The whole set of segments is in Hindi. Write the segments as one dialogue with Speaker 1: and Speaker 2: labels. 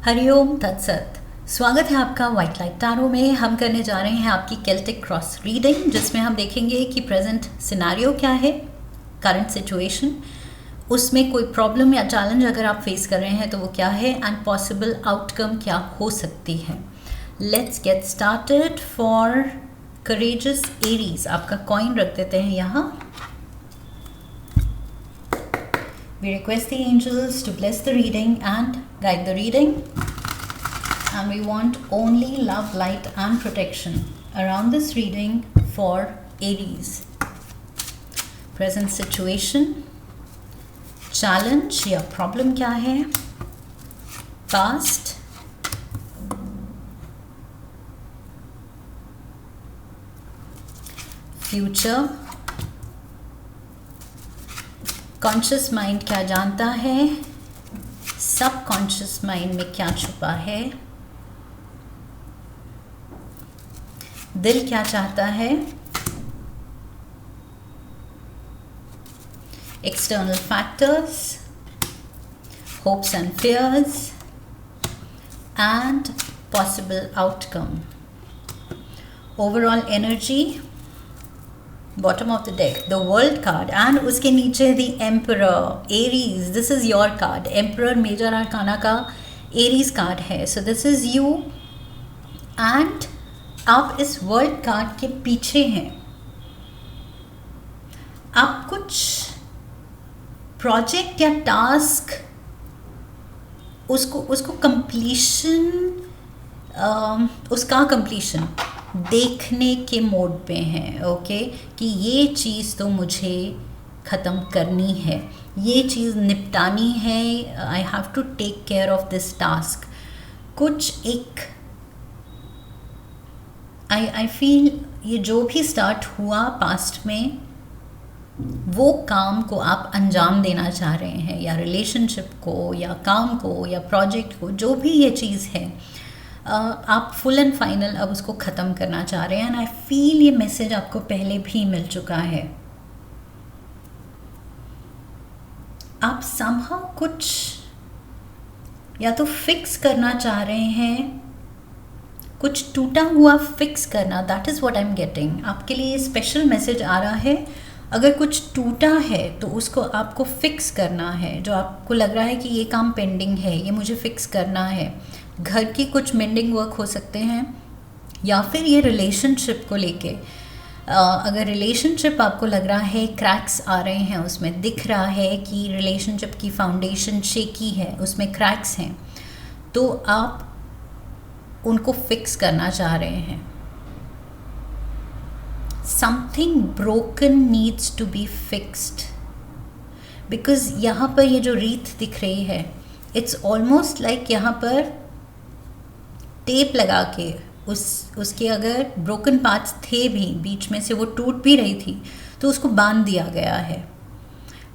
Speaker 1: हरिओम तत्सत। स्वागत है आपका वाइट लाइट टैरो में। हम करने जा रहे हैं आपकी केल्टिक क्रॉस रीडिंग, जिसमें हम देखेंगे कि प्रेजेंट सिनेरियो क्या है, करंट सिचुएशन, उसमें कोई प्रॉब्लम या चैलेंज अगर आप फेस कर रहे हैं तो वो क्या है, एंड पॉसिबल आउटकम क्या हो सकती है। Let's get started for courageous Aries. आपका कॉइन रख देते हैं यहाँ। We request the angels to bless the reading and guide the reading. And we want only love, light and protection around this reading for Aries. Present situation, challenge या problem क्या है, past, future, कॉन्शियस माइंड क्या जानता है, सब कॉन्शियस माइंड में क्या छुपा है, दिल क्या चाहता है, external factors, hopes and fears and possible outcome, overall energy, bottom of the deck the world card and उसके नीचे the emperor Aries. This is your card. Emperor major arcana का एरीज कार्ड है। So this is you and आप इस वर्ल्ड कार्ड के पीछे हैं। आप कुछ प्रोजेक्ट या टास्क उसको कंप्लीशन, उसका कंप्लीशन देखने के मोड पे हैं। ओके कि ये चीज़ तो मुझे ख़त्म करनी है, ये चीज़ निपटानी है, I have to take care of this task. कुछ एक आई फील ये जो भी स्टार्ट हुआ पास्ट में, वो काम को आप अंजाम देना चाह रहे हैं, या रिलेशनशिप को या काम को या प्रोजेक्ट को, जो भी ये चीज़ है, आप फुल एंड फाइनल अब उसको ख़त्म करना चाह रहे हैं। एंड आई फील ये मैसेज आपको पहले भी मिल चुका है। आप समहाउ कुछ या तो फिक्स करना चाह रहे हैं, कुछ टूटा हुआ फिक्स करना। That is what I am getting. आपके लिए स्पेशल मैसेज आ रहा है। अगर कुछ टूटा है तो उसको आपको फिक्स करना है। जो आपको लग रहा है कि ये काम पेंडिंग है, ये मुझे फिक्स करना है। घर की कुछ मेंडिंग वर्क हो सकते हैं, या फिर ये रिलेशनशिप को लेके, अगर रिलेशनशिप आपको लग रहा है क्रैक्स आ रहे हैं, उसमें दिख रहा है कि रिलेशनशिप की फाउंडेशन शेकी है, उसमें क्रैक्स हैं, तो आप उनको फिक्स करना चाह रहे हैं। Something broken needs to be fixed, because यहाँ पर ये जो रीत दिख रही है, इट्स ऑलमोस्ट लाइक यहाँ पर टेप लगा के उसके अगर ब्रोकन पार्ट्स थे भी, बीच में से वो टूट भी रही थी, तो उसको बांध दिया गया है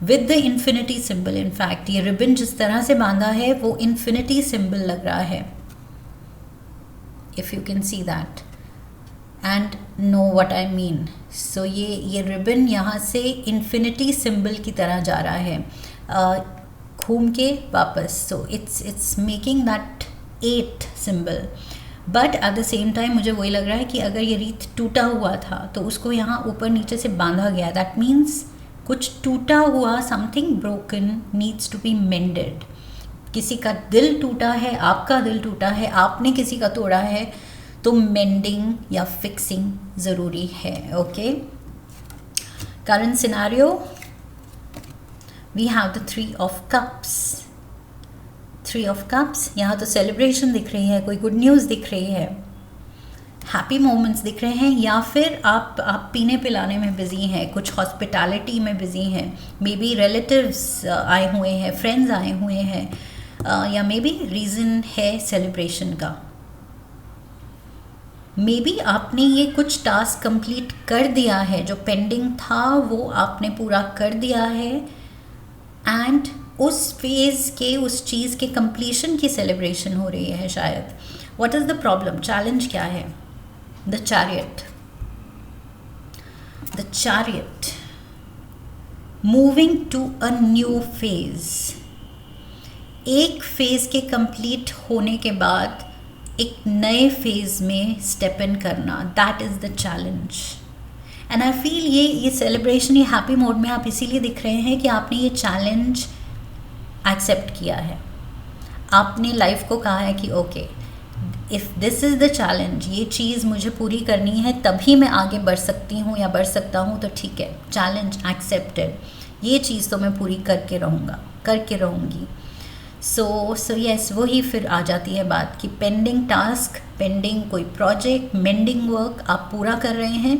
Speaker 1: with the infinity symbol. In fact ये रिबन जिस तरह से बांधा है वो इन्फिनिटी सिंबल लग रहा है, if you can see that and know what I mean. So ये रिबन यहाँ से इन्फिनिटी सिंबल की तरह जा रहा है, घूम के वापस। So it's making that 8 symbol. But at the same time मुझे वही लग रहा है कि अगर ये रीत टूटा हुआ था तो उसको यहाँ ऊपर नीचे से बांधा गया। दैट मीन्स कुछ टूटा हुआ, something broken needs to be mended. किसी का दिल टूटा है, आपका दिल टूटा है, आपने किसी का तोड़ा है, तो मेंडिंग या फिक्सिंग ज़रूरी है। Okay, current scenario, we have the 3 of cups. 3 of cups, यहाँ तो सेलिब्रेशन दिख रही है, कोई गुड न्यूज़ दिख रही है, हैप्पी मोमेंट्स दिख रहे हैं, या फिर आप पीने पिलाने में बिज़ी हैं, कुछ हॉस्पिटैलिटी में बिज़ी हैं, मे बी रिलेटिव्स आए हुए हैं, फ्रेंड्स आए हुए हैं, या मे बी रीज़न है सेलिब्रेशन का। मे बी आपने ये कुछ टास्क कंप्लीट कर दिया है, जो पेंडिंग था वो आपने पूरा कर दिया है, एंड उस फेज़ के, उस चीज़ के कंप्लीशन की सेलिब्रेशन हो रही है शायद। What is the problem, challenge क्या है? The chariot. The chariot moving to a new phase. एक फेज़ के कंप्लीट होने के बाद एक नए फेज़ में स्टेप इन करना, that is the challenge. And I feel ये सेलिब्रेशन, ये हैप्पी मोड में आप इसीलिए दिख रहे हैं कि आपने ये चैलेंज एक्सेप्ट किया है। आपने लाइफ को कहा है कि okay, if this is the challenge, ये चीज़ मुझे पूरी करनी है तभी मैं आगे बढ़ सकती हूँ या बढ़ सकता हूँ, तो ठीक है, चैलेंज एक्सेप्टेड, ये चीज़ तो मैं पूरी करके रहूँगी। सो यस, वही फिर आ जाती है बात कि पेंडिंग टास्क, पेंडिंग कोई प्रोजेक्ट, मेंडिंग वर्क आप पूरा कर रहे हैं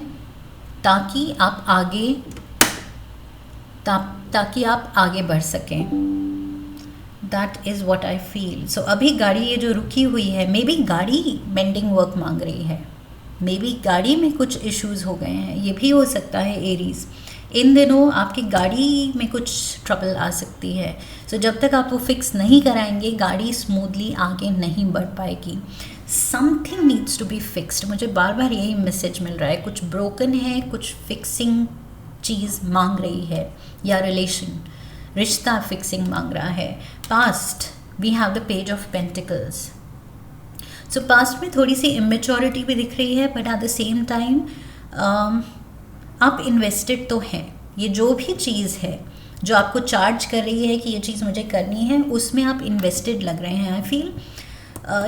Speaker 1: ताकि आप आगे बढ़ सकें। That is what I feel. So अभी गाड़ी ये जो रुकी हुई है, मे बी गाड़ी मेंडिंग वर्क मांग रही है, मे बी गाड़ी में कुछ इश्यूज़ हो गए हैं, ये भी हो सकता है एरीज़। इन दिनों आपकी गाड़ी में कुछ ट्रबल आ सकती है। सो जब तक आप वो फिक्स नहीं कराएंगे, गाड़ी स्मूथली आगे नहीं बढ़ पाएगी। Something needs to be fixed. मुझे बार बार यही मैसेज मिल रहा है, कुछ ब्रोकन है, कुछ फिक्सिंग चीज़ मांग रही है, या रिश्ता फिक्सिंग मांग रहा है। Past, we have the page of pentacles. So past में थोड़ी सी इमेच्योरिटी भी दिख रही है, but at the same time आप इन्वेस्टेड तो हैं। ये जो भी चीज़ है जो आपको चार्ज कर रही है कि ये चीज़ मुझे करनी है, उसमें आप इन्वेस्टेड लग रहे हैं। आई फील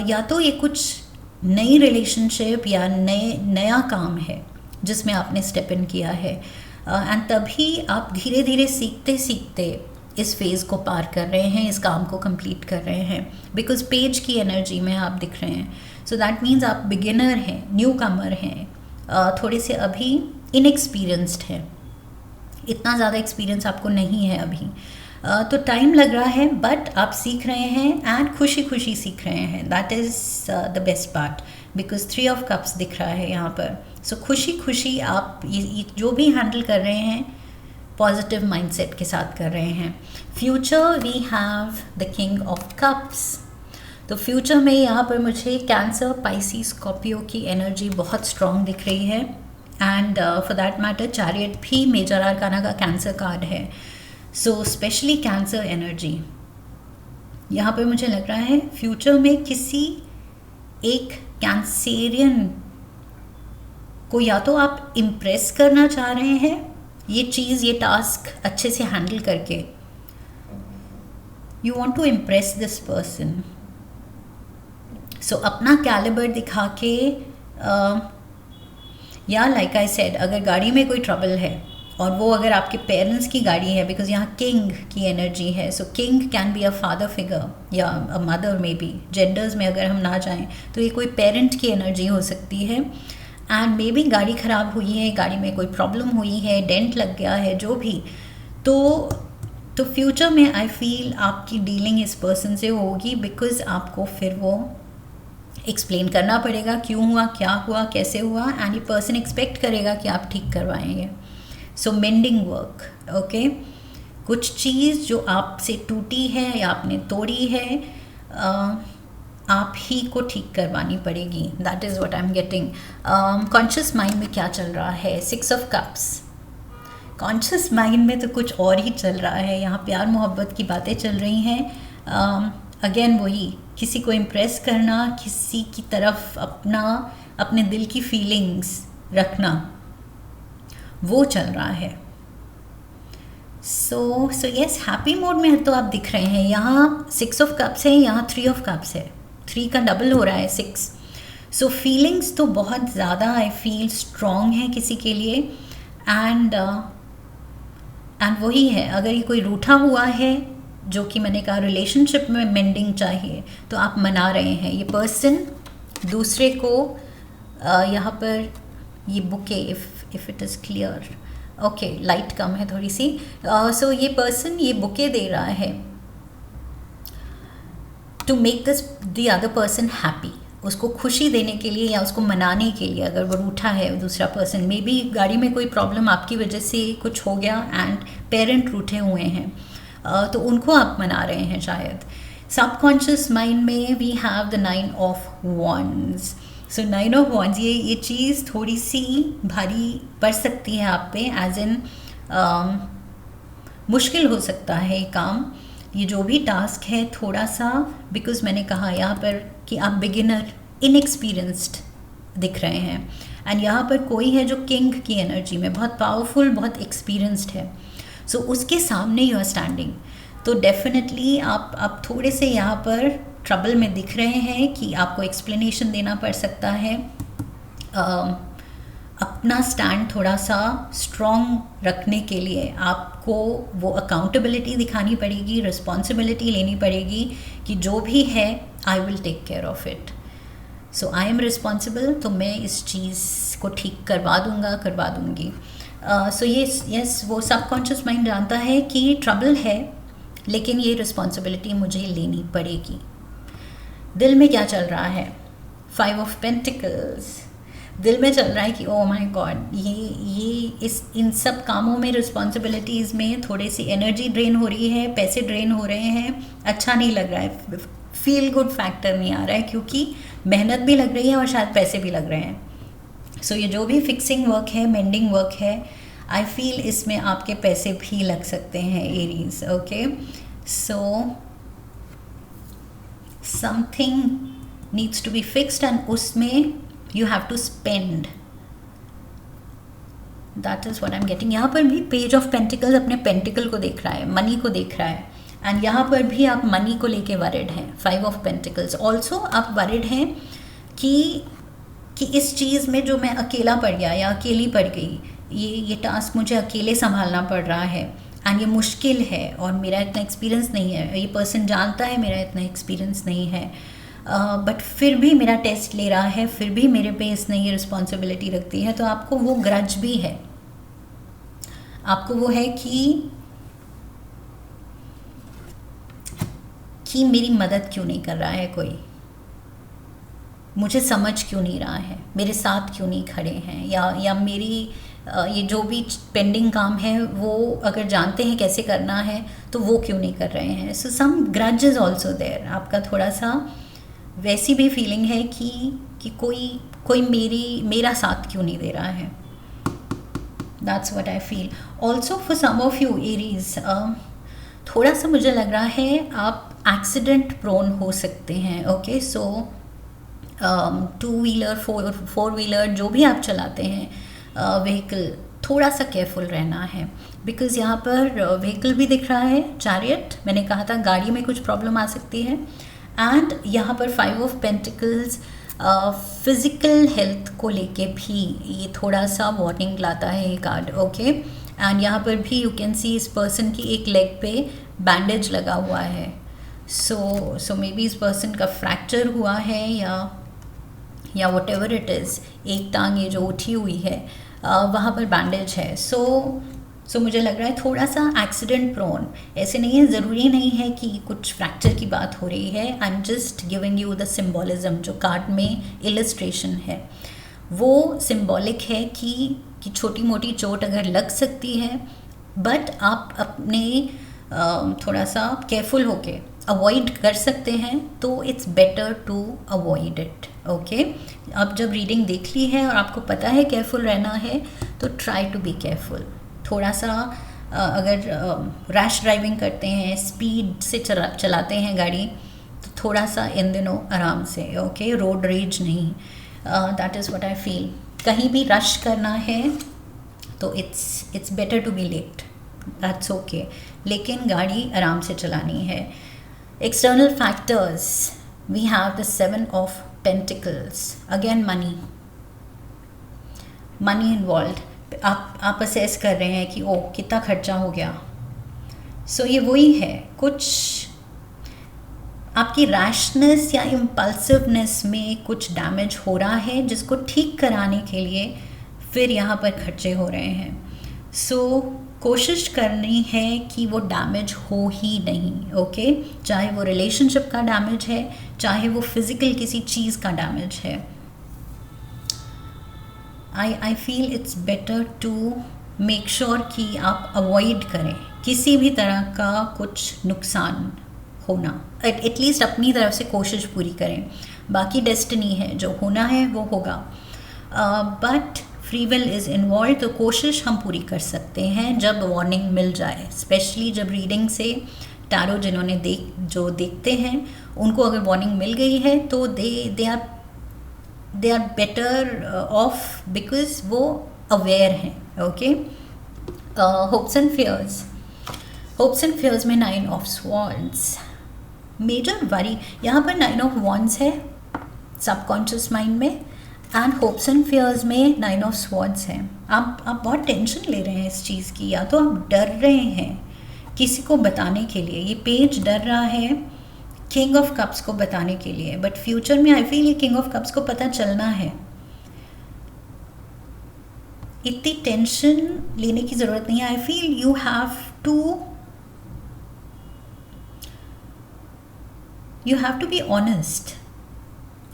Speaker 1: या तो ये कुछ नई रिलेशनशिप या नया काम है जिसमें आपने स्टेप इन किया है, एंड तभी आप धीरे धीरे सीखते सीखते इस फेज़ को पार कर रहे हैं, इस काम को कंप्लीट कर रहे हैं, बिकॉज पेज की एनर्जी में आप दिख रहे हैं। सो दैट मीन्स आप बिगिनर हैं, न्यू कमर हैं, थोड़े से अभी इनएक्सपीरियंस्ड हैं, इतना ज़्यादा एक्सपीरियंस आपको नहीं है अभी, तो टाइम लग रहा है, बट आप सीख रहे हैं एंड खुशी खुशी सीख रहे हैं। That is the best part, because 3 of cups दिख रहा है यहाँ पर। सो खुशी खुशी आप ये जो भी हैंडल कर रहे हैं, पॉजिटिव माइंडसेट के साथ कर रहे हैं। Future, we have the king of cups. तो फ्यूचर में यहाँ पर मुझे कैंसर, पाइसिस, स्कॉर्पियो की एनर्जी बहुत स्ट्रॉन्ग दिख रही है, and for that matter chariot भी मेजर आर्काना का कैंसर कार्ड है। सो स्पेशली कैंसर एनर्जी यहाँ पर मुझे लग रहा है फ्यूचर में किसी एक कैंसेरियन को या तो आप इम्प्रेस करना चाह रहे हैं, ये चीज़, ये टास्क अच्छे से हैंडल करके, you want to impress this person. So अपना कैलिबर दिखा के, या लाइक आई सेड, अगर गाड़ी में कोई ट्रबल है और वो अगर आपके पेरेंट्स की गाड़ी है, बिकॉज यहाँ किंग की एनर्जी है, so king can be a father figure या a mother, maybe genders में अगर हम ना जाएं तो ये कोई पेरेंट की एनर्जी हो सकती है। एंड मे बी गाड़ी ख़राब हुई है, गाड़ी में कोई प्रॉब्लम हुई है, डेंट लग गया है, जो भी, तो फ्यूचर में आई फील आपकी डीलिंग इस पर्सन से होगी, बिकॉज आपको फिर वो एक्सप्लेन करना पड़ेगा क्यों हुआ, क्या हुआ, कैसे हुआ, एंड ये पर्सन एक्सपेक्ट करेगा कि आप ठीक करवाएंगे। सो मेंडिंग वर्क, ओके, कुछ चीज़ जो आपसे टूटी है या आपने तोड़ी है, आप ही को ठीक करवानी पड़ेगी। That is what I am getting. Conscious mind में क्या चल रहा है? 6 ऑफ कप्स। कॉन्शियस माइंड में तो कुछ और ही चल रहा है, यहाँ प्यार मोहब्बत की बातें चल रही हैं। अगेन वही, किसी को इम्प्रेस करना, किसी की तरफ अपने दिल की फीलिंग्स रखना, वो चल रहा है। सो यस, हैप्पी मोड में तो आप दिख रहे हैं। यहाँ 6 ऑफ कप्स है, यहाँ 3 ऑफ कप्स है, 3 का डबल हो रहा है 6। सो फीलिंग्स तो बहुत ज़्यादा आई फील स्ट्रॉन्ग है किसी के लिए, एंड वही है, अगर ये कोई रूठा हुआ है, जो कि मैंने कहा रिलेशनशिप में मेंडिंग चाहिए, तो आप मना रहे हैं। ये पर्सन दूसरे को यहाँ पर ये bouquet, if it is clear, okay, light कम है थोड़ी सी। सो ये पर्सन ये बुके दे रहा है to make the other person happy, उसको खुशी देने के लिए या उसको मनाने के लिए। अगर वो रूठा है दूसरा पर्सन, मे बी गाड़ी में कोई प्रॉब्लम आपकी वजह से कुछ हो गया एंड पेरेंट रूठे हुए हैं, तो उनको आप मना रहे हैं शायद। सबकॉन्शियस माइंड में we have the 9 of wands. So 9 of wands, ये चीज़ थोड़ी सी भारी पड़ सकती है आप पे, एज इन मुश्किल हो सकता है काम, ये जो भी टास्क है थोड़ा सा, बिकॉज मैंने कहा यहाँ पर कि आप बिगिनर, इनएक्सपीरियंस्ड दिख रहे हैं, एंड यहाँ पर कोई है जो किंग की एनर्जी में बहुत पावरफुल, बहुत एक्सपीरियंस्ड है, सो उसके सामने यू आर स्टैंडिंग। तो डेफिनेटली आप थोड़े से यहाँ पर ट्रबल में दिख रहे हैं कि आपको एक्सप्लेनेशन देना पड़ सकता है, अपना स्टैंड थोड़ा सा स्ट्रॉन्ग रखने के लिए आपको वो अकाउंटेबिलिटी दिखानी पड़ेगी, रिस्पॉन्सिबिलिटी लेनी पड़ेगी कि जो भी है I will take care of it, so I am responsible, तो मैं इस चीज़ को ठीक करवा दूंगी। सो यस वो सबकॉन्शियस माइंड जानता है कि ट्रबल है, लेकिन ये रिस्पॉन्सिबिलिटी मुझे लेनी पड़ेगी। दिल में क्या चल रहा है? 5 ऑफ पेंटिकल्स। दिल में चल रहा है कि ओ माय गॉड, ये इन सब कामों में, रिस्पॉन्सिबिलिटीज़ में थोड़ी सी एनर्जी ड्रेन हो रही है, पैसे ड्रेन हो रहे हैं, अच्छा नहीं लग रहा है, फील गुड फैक्टर नहीं आ रहा है, क्योंकि मेहनत भी लग रही है और शायद पैसे भी लग रहे हैं। सो ये जो भी फिक्सिंग वर्क है, मेंडिंग वर्क है, आई फील इसमें आपके पैसे भी लग सकते हैं Aries. Okay, so something needs to be fixed and उसमें you have to spend, that is what I am getting. यहाँ पर भी पेज ऑफ पेंटिकल्स अपने पेंटिकल को देख रहा है, मनी को देख रहा है, एंड यहाँ पर भी आप मनी को लेके वरिड हैं। 5 ऑफ पेंटिकल्स ऑल्सो आप वरिड हैं कि इस चीज़ में जो मैं अकेला पड़ गया या अकेली पड़ गई, ये टास्क मुझे अकेले संभालना पड़ रहा है, एंड ये मुश्किल है और मेरा इतना एक्सपीरियंस नहीं है, ये पर्सन जानता है मेरा इतना एक्सपीरियंस नहीं है, बट फिर भी मेरा टेस्ट ले रहा है, फिर भी मेरे पे इसने ये रिस्पॉन्सिबिलिटी रखती है। तो आपको वो ग्रज भी है, आपको वो है कि मेरी मदद क्यों नहीं कर रहा है कोई, मुझे समझ क्यों नहीं रहा है, मेरे साथ क्यों नहीं खड़े हैं, या मेरी ये जो भी पेंडिंग काम है वो अगर जानते हैं कैसे करना है तो वो क्यों नहीं कर रहे हैं। सो सम ग्रज इज ऑल्सो देयर, आपका थोड़ा सा वैसी भी फीलिंग है कि कोई मेरा साथ क्यों नहीं दे रहा है। That's what I feel. Also for some of you Aries, थोड़ा सा मुझे लग रहा है आप एक्सीडेंट प्रोन हो सकते हैं। ओके, सो 2 व्हीलर 4 व्हीलर जो भी आप चलाते हैं व्हीकल, थोड़ा सा केयरफुल रहना है, बिकॉज़ यहाँ पर व्हीकल भी दिख रहा है, चैरियट, मैंने कहा था गाड़ी में कुछ प्रॉब्लम आ सकती है, एंड यहाँ पर 5 ऑफ पेंटिकल्स फिज़िकल हेल्थ को लेके भी ये थोड़ा सा वार्निंग लाता है ये कार्ड। ओके, एंड यहाँ पर भी यू कैन सी इस पर्सन की एक लेग पे बैंडेज लगा हुआ है, सो मे बी इस पर्सन का फ्रैक्चर हुआ है या वट एवर इट इज़, एक टांग ये जो उठी हुई है वहाँ पर बैंडेज है। सो मुझे लग रहा है थोड़ा सा एक्सीडेंट प्रोन, ऐसे नहीं है, ज़रूरी नहीं है कि कुछ फ्रैक्चर की बात हो रही है, I am just giving you the symbolism जो कार्ड में इलस्ट्रेशन है, वो सिम्बॉलिक है कि छोटी मोटी चोट अगर लग सकती है, बट आप अपने थोड़ा सा केयरफुल होके अवॉइड कर सकते हैं, तो it's better to avoid it. Okay, अब जब रीडिंग देख ली है और आपको पता है केयरफुल रहना है, तो ट्राई टू बी केयरफुल। थोड़ा सा अगर रैश ड्राइविंग करते हैं, स्पीड से चलाते हैं गाड़ी, तो थोड़ा सा इन दिनों आराम से। ओके, रोड रेज नहीं, that is what I feel. कहीं भी रश करना है तो it's better to be late, that's okay, लेकिन गाड़ी आराम से चलानी है। External factors, we have the 7 of pentacles, again money involve. आप असेस कर रहे हैं कि ओ कितना खर्चा हो गया। सो ये वही है, कुछ आपकी रैशनेस या इम्पल्सिवनेस में कुछ डैमेज हो रहा है, जिसको ठीक कराने के लिए फिर यहाँ पर खर्चे हो रहे हैं। सो कोशिश करनी है कि वो डैमेज हो ही नहीं। ओके, चाहे वो रिलेशनशिप का डैमेज है, चाहे वो फिज़िकल किसी चीज़ का डैमेज है। I feel it's better to make sure कि आप अवॉइड करें किसी भी तरह का कुछ नुकसान होना, एटलीस्ट अपनी तरफ से कोशिश पूरी करें। बाकी डेस्टिनी है, जो होना है वो होगा, but free will is involve, तो कोशिश हम पूरी कर सकते हैं जब वार्निंग मिल जाए, स्पेशली जब रीडिंग से टैरो जिन्होंने जो देखते हैं उनको अगर वार्निंग मिल गई है तो they are better off because वो अवेयर हैं. ओके. होप्स एंड फियर्स में 9 ऑफ स्वॉर्ड्स. मेजर वरी यहाँ पर 9 ऑफ वॉन्ड्स है सबकॉन्शियस माइंड में, एंड होप्स एंड फियर्स में 9 ऑफ स्वॉर्ड्स है. आप बहुत टेंशन ले रहे हैं इस चीज़ की, या तो आप डर रहे हैं किसी को बताने के लिए. ये पेज डर रहा है किंग ऑफ कप्स को बताने के लिए, बट फ्यूचर में आई फील ये किंग ऑफ कप्स को पता चलना है. इतनी टेंशन लेने की ज़रूरत नहीं है. I feel you have to be honest.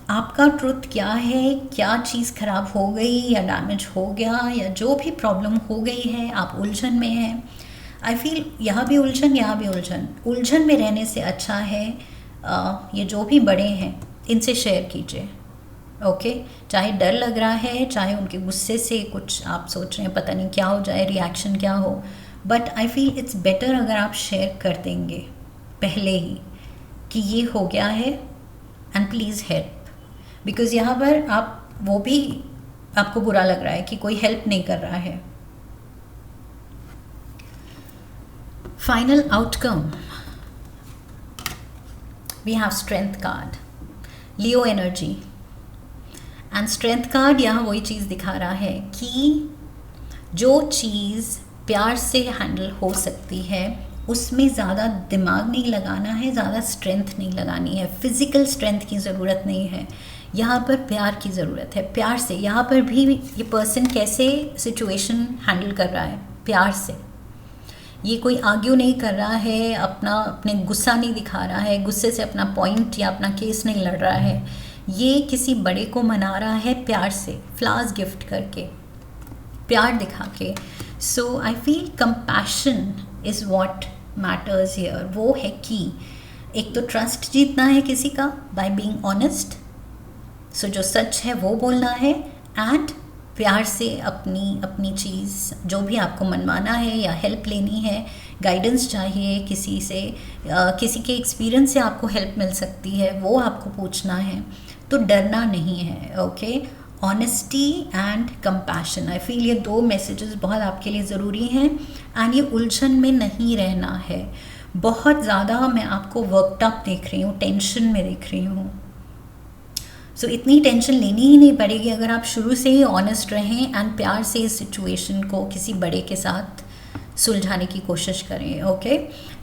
Speaker 1: आपका ट्रुथ क्या है, क्या चीज़ ख़राब हो गई या डैमेज हो गया या जो भी प्रॉब्लम हो गई है, आप उलझन में हैं. आई फील यहाँ भी उलझन, यहाँ भी उलझन में रहने से अच्छा है ये जो भी बड़े हैं इनसे शेयर कीजिए. ओके. चाहे डर लग रहा है, चाहे उनके गुस्से से कुछ आप सोच रहे हैं पता नहीं क्या हो जाए, रिएक्शन क्या हो, but I feel it's better अगर आप शेयर कर देंगे पहले ही कि ये हो गया है एंड प्लीज़ हेल्प. बिकॉज़ यहाँ पर वो भी आपको बुरा लग रहा है कि कोई हेल्प नहीं कर रहा है. Final outcome we have strength card, Leo energy. And strength card यहाँ वही चीज़ दिखा रहा है कि जो चीज़ प्यार से हैंडल हो सकती है उसमें ज़्यादा दिमाग नहीं लगाना है, ज़्यादा स्ट्रेंथ नहीं लगानी है, फिज़िकल स्ट्रेंथ की ज़रूरत नहीं है. यहाँ पर प्यार की ज़रूरत है. प्यार से यहाँ पर भी ये पर्सन कैसे सिचुएशन हैंडल कर रहा है, प्यार से. ये कोई आर्ग्यू नहीं कर रहा है, अपने गुस्सा नहीं दिखा रहा है, गुस्से से अपना पॉइंट या अपना केस नहीं लड़ रहा है. ये किसी बड़े को मना रहा है प्यार से, फ्लावर्स गिफ्ट करके, प्यार दिखा के. So I feel compassion is what matters here. वो है कि एक तो ट्रस्ट जीतना है किसी का बाय बीइंग ऑनेस्ट. सो जो सच है वो बोलना है, एंड प्यार से अपनी चीज़ जो भी आपको मनवाना है या हेल्प लेनी है, गाइडेंस चाहिए किसी से, किसी के एक्सपीरियंस से आपको हेल्प मिल सकती है, वो आपको पूछना है. तो डरना नहीं है. Okay. Honesty and compassion, I feel ये 2 मैसेजेस बहुत आपके लिए ज़रूरी हैं. एंड ये उलझन में नहीं रहना है. बहुत ज़्यादा मैं आपको वर्कड अप देख रही हूँ, टेंशन में देख रही हूँ. सो इतनी टेंशन लेनी ही नहीं पड़ेगी अगर आप शुरू से ही ऑनेस्ट रहें एंड प्यार से इस सिचुएशन को किसी बड़े के साथ सुलझाने की कोशिश करें. Okay.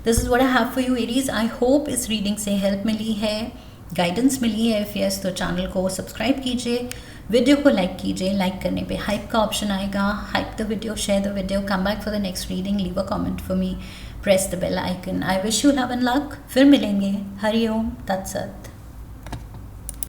Speaker 1: This is what I have for you Aries. I hope इस रीडिंग से हेल्प मिली है, गाइडेंस मिली है. इफ यस तो चैनल को सब्सक्राइब कीजिए, वीडियो को लाइक कीजिए. लाइक करने पे हाइप का ऑप्शन आएगा. Hype the video, share the video, come back for the next reading, leave a comment for me, press the bell icon. I wish you love and luck. फिर मिलेंगे. हरि ओम तत्सत.